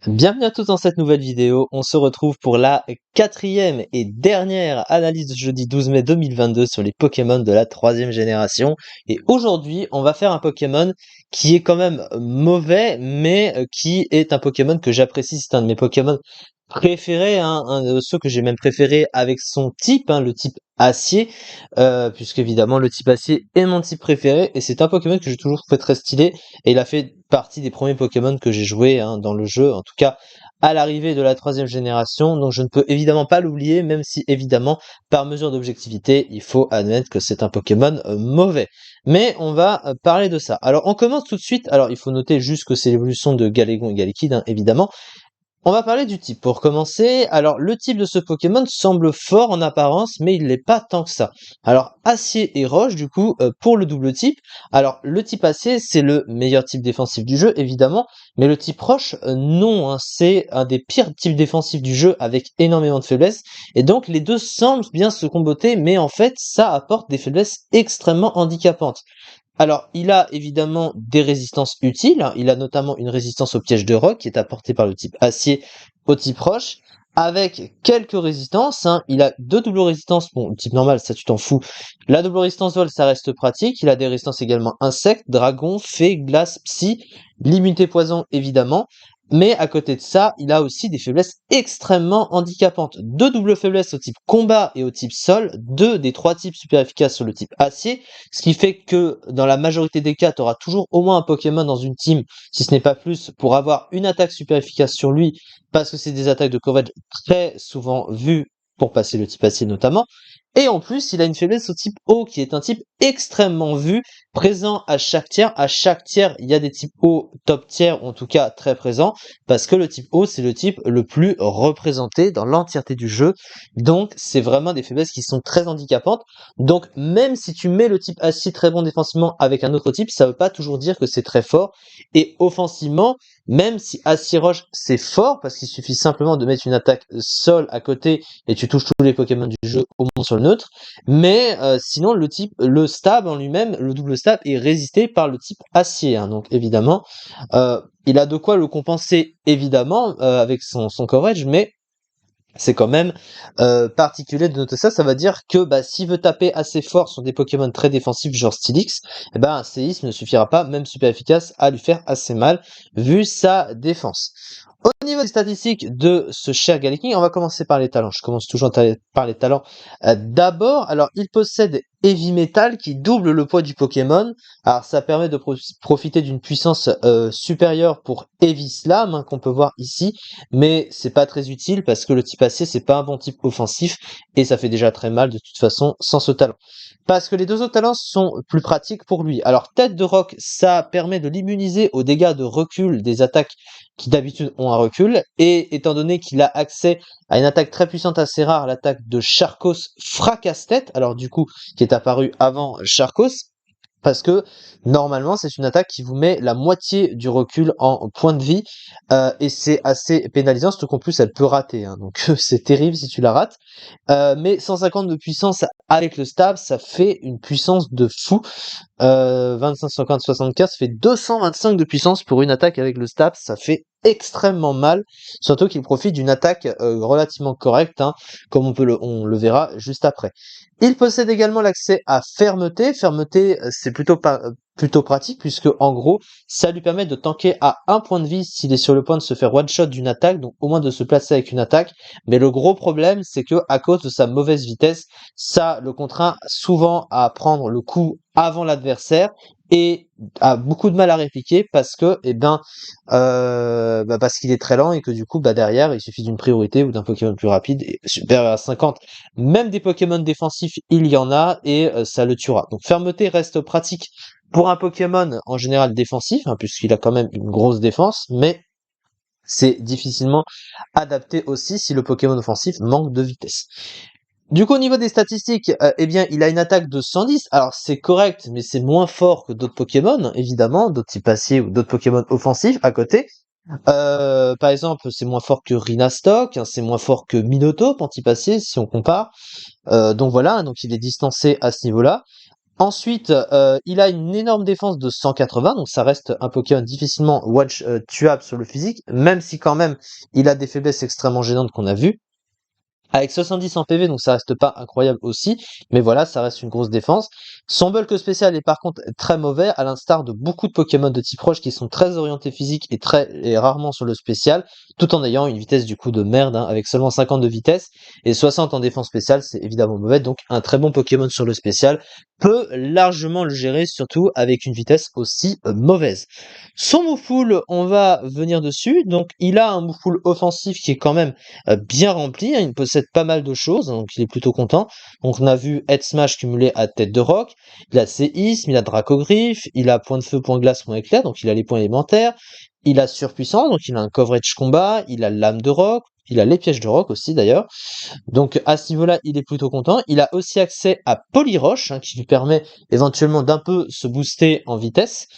Bienvenue à tous dans cette nouvelle vidéo. On se retrouve pour la quatrième et dernière analyse de jeudi 12 mai 2022 sur les Pokémon de la troisième génération. Et aujourd'hui, on va faire un Pokémon qui est quand même mauvais, mais qui est un Pokémon que j'apprécie. C'est un de mes Pokémon préférés, hein, un de ceux que j'ai même préféré avec son type, hein, le type acier, puisque évidemment le type acier est mon type préféré. Et c'est un Pokémon que j'ai toujours trouvé très stylé. Et il a fait partie des premiers Pokémon que j'ai joué dans le jeu, en tout cas à l'arrivée de la troisième génération, donc je ne peux évidemment pas l'oublier, même si évidemment, par mesure d'objectivité, il faut admettre que c'est un Pokémon mauvais. Mais on va parler de ça. Alors on commence tout de suite, alors il faut noter juste que c'est l'évolution de Galégon et Galekid, évidemment. On va parler du type pour commencer. Alors, le type de ce Pokémon semble fort en apparence, mais il l'est pas tant que ça. Alors, acier et roche, du coup, pour le double type. Alors, le type acier, c'est le meilleur type défensif du jeu, évidemment, mais le type roche, non, c'est un des pires types défensifs du jeu avec énormément de faiblesses. Et donc, les deux semblent bien se comboter, mais en fait, ça apporte des faiblesses extrêmement handicapantes. Alors, il a évidemment des résistances utiles, hein. Il a notamment une résistance au piège de roc qui est apportée par le type acier au type roche, avec quelques résistances, hein. Il a deux doubles résistances. Bon, le type normal, ça tu t'en fous. La double résistance vol, ça reste pratique. Il a des résistances également insectes, dragon, fée, glace, psy, l'immunité poison évidemment. Mais à côté de ça, il a aussi des faiblesses extrêmement handicapantes. Deux doubles faiblesses au type combat et au type sol, deux des trois types super efficaces sur le type acier, ce qui fait que dans la majorité des cas, tu auras toujours au moins un Pokémon dans une team, si ce n'est pas plus, pour avoir une attaque super efficace sur lui, parce que c'est des attaques de coverage très souvent vues pour passer le type acier notamment. Et en plus, il a une faiblesse au type eau, qui est un type extrêmement vu, présent à chaque tiers. À chaque tiers, il y a des types eau top tiers, ou en tout cas très présents, parce que le type eau, c'est le type le plus représenté dans l'entièreté du jeu. Donc, c'est vraiment des faiblesses qui sont très handicapantes. Donc, même si tu mets le type acier très bon défensivement avec un autre type, ça veut pas toujours dire que c'est très fort. Et offensivement, même si acier roche c'est fort, parce qu'il suffit simplement de mettre une attaque sol à côté et tu touches tous les Pokémon du jeu au moins sur le neutre. Mais sinon, le stab en lui-même, le double stab est résisté par le type acier, hein. Donc évidemment, il a de quoi le compenser évidemment avec son coverage, mais c'est quand même particulier de noter ça. Ça va dire que s'il veut taper assez fort sur des Pokémon très défensifs genre Steelix, un séisme ne suffira pas, même super efficace, à lui faire assez mal, vu sa défense. Au niveau des statistiques de ce cher Galaking, on va commencer par les talents. Je commence toujours par les talents. D'abord, alors il possède Heavy Metal qui double le poids du Pokémon. Alors ça permet de profiter d'une puissance supérieure pour Heavy Slam, qu'on peut voir ici, mais c'est pas très utile parce que le type acier c'est pas un bon type offensif et ça fait déjà très mal de toute façon sans ce talent. Parce que les deux autres talents sont plus pratiques pour lui. Alors tête de roc, ça permet de l'immuniser aux dégâts de recul des attaques qui d'habitude ont un recul, et étant donné qu'il a accès à une attaque très puissante assez rare, l'attaque de Charcos Fracasse-Tête, alors du coup qui est apparu avant Charcos, parce que normalement c'est une attaque qui vous met la moitié du recul en point de vie, et c'est assez pénalisant, surtout qu'en plus elle peut rater, donc c'est terrible si tu la rates. Mais 150 de puissance avec le stab, ça fait une puissance de fou. 25, 50, 75, ça fait 225 de puissance pour une attaque avec le stab, ça fait extrêmement mal, surtout qu'il profite d'une attaque relativement correcte, comme on le verra juste après. Il possède également l'accès à fermeté. Fermeté, c'est plutôt pratique puisque en gros, ça lui permet de tanker à un point de vie s'il est sur le point de se faire one shot d'une attaque, donc au moins de se placer avec une attaque. Mais le gros problème, c'est que à cause de sa mauvaise vitesse, ça le contraint souvent à prendre le coup avant l'adversaire et a beaucoup de mal à répliquer parce que parce qu'il est très lent et que du coup derrière il suffit d'une priorité ou d'un Pokémon plus rapide et supérieur à 50, même des Pokémon défensifs il y en a et ça le tuera. Donc fermeté reste pratique pour un Pokémon en général défensif, puisqu'il a quand même une grosse défense, mais c'est difficilement adapté aussi si le Pokémon offensif manque de vitesse. Du coup, au niveau des statistiques, il a une attaque de 110. Alors, c'est correct, mais c'est moins fort que d'autres Pokémon, évidemment, d'autres types acier ou d'autres Pokémon offensifs à côté. Par exemple, c'est moins fort que Rhinastock, c'est moins fort que Minotaur, en type acier, si on compare. Donc voilà, donc il est distancé à ce niveau-là. Ensuite, il a une énorme défense de 180, donc ça reste un Pokémon difficilement tuable sur le physique, même si quand même il a des faiblesses extrêmement gênantes qu'on a vues. Avec 70 en PV, donc ça reste pas incroyable aussi, mais voilà, ça reste une grosse défense. Son bulk spécial est par contre très mauvais, à l'instar de beaucoup de Pokémon de type roche qui sont très orientés physique et rarement sur le spécial, tout en ayant une vitesse du coup de merde, hein, avec seulement 50 de vitesse et 60 en défense spéciale, c'est évidemment mauvais, donc un très bon Pokémon sur le spécial peut largement le gérer, surtout avec une vitesse aussi mauvaise. Son move pool, on va venir dessus, donc il a un move pool offensif qui est quand même bien rempli, hein, il possède pas mal de choses, hein, donc il est plutôt content. Donc on a vu Head Smash cumulé à tête de roc, il a Séisme, il a Dracogriffe, il a point de feu, point de glace, point éclair, donc il a les points élémentaires, il a surpuissance, donc il a un coverage combat, il a lame de roc, il a les pièges de roc aussi d'ailleurs. Donc à ce niveau-là, il est plutôt content. Il a aussi accès à Polyroche, hein, qui lui permet éventuellement d'un peu se booster en vitesse.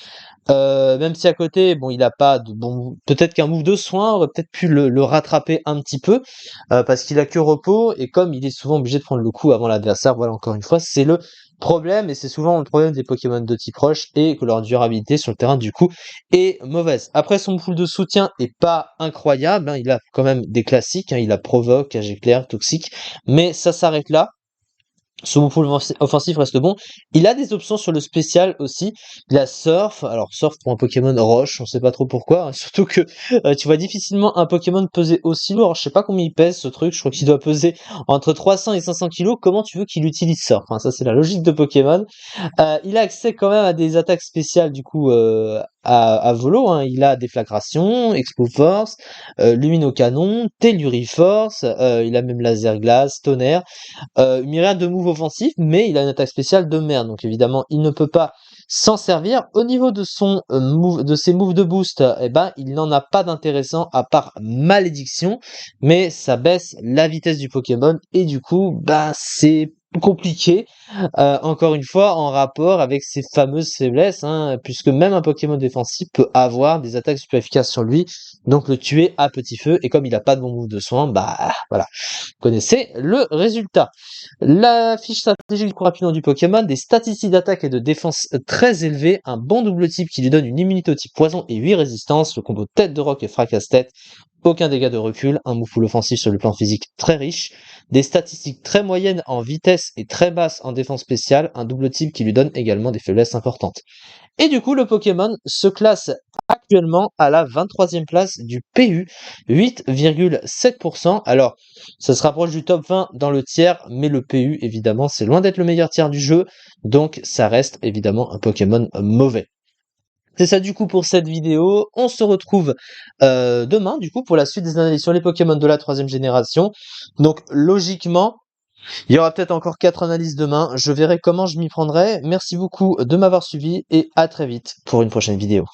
Même si à côté, bon, il a pas de bon, peut-être qu'un move de soin aurait peut-être pu le rattraper un petit peu, parce qu'il a que repos, et comme il est souvent obligé de prendre le coup avant l'adversaire, voilà, encore une fois, c'est le problème, et c'est souvent le problème des Pokémon de type roche, et que leur durabilité sur le terrain, du coup, est mauvaise. Après, son pool de soutien est pas incroyable, hein, il a quand même des classiques, hein, il a Provoque, Cage Éclair, Toxique, mais ça s'arrête là. Son pool offensif reste bon. Il a des options sur le spécial aussi. Il a Surf. Alors Surf pour un Pokémon roche, on sait pas trop pourquoi, hein. Surtout que tu vois difficilement un Pokémon peser aussi lourd. Alors, je sais pas combien il pèse ce truc. Je crois qu'il doit peser entre 300 et 500 kilos. Comment tu veux qu'il utilise Surf, hein? Ça c'est la logique de Pokémon. Il a accès quand même à des attaques spéciales du coup à volo, hein. Il a Déflagration, Expo Force, Luminocanon, Telluriforce. Il a même Laser Glace, Tonnerre. Une myriade de moves offensifs, mais il a une attaque spéciale de merde, donc évidemment il ne peut pas s'en servir. Au niveau de son de ses moves de boost, eh ben il n'en a pas d'intéressant à part Malédiction, mais ça baisse la vitesse du Pokémon et du coup bah c'est compliqué, encore une fois en rapport avec ses fameuses faiblesses, hein, puisque même un Pokémon défensif peut avoir des attaques super efficaces sur lui, donc le tuer à petit feu, et comme il a pas de bon move de soin, bah voilà, vous connaissez le résultat. La fiche stratégique du cours rapidement du Pokémon, des statistiques d'attaque et de défense très élevées, un bon double type qui lui donne une immunité au type poison et 8 résistances, le combo tête de roc et fracasse-tête, aucun dégât de recul, un move full offensif sur le plan physique très riche, des statistiques très moyennes en vitesse et très basses en défense spéciale, un double type qui lui donne également des faiblesses importantes. Et du coup, le Pokémon se classe actuellement à la 23e place du PU, 8,7%. Alors, ça se rapproche du top 20 dans le tiers, mais le PU, évidemment, c'est loin d'être le meilleur tiers du jeu, donc ça reste évidemment un Pokémon mauvais. C'est ça du coup pour cette vidéo. On se retrouve demain du coup pour la suite des analyses sur les Pokémon de la troisième génération. Donc logiquement, il y aura peut-être encore 4 analyses demain. Je verrai comment je m'y prendrai. Merci beaucoup de m'avoir suivi et à très vite pour une prochaine vidéo.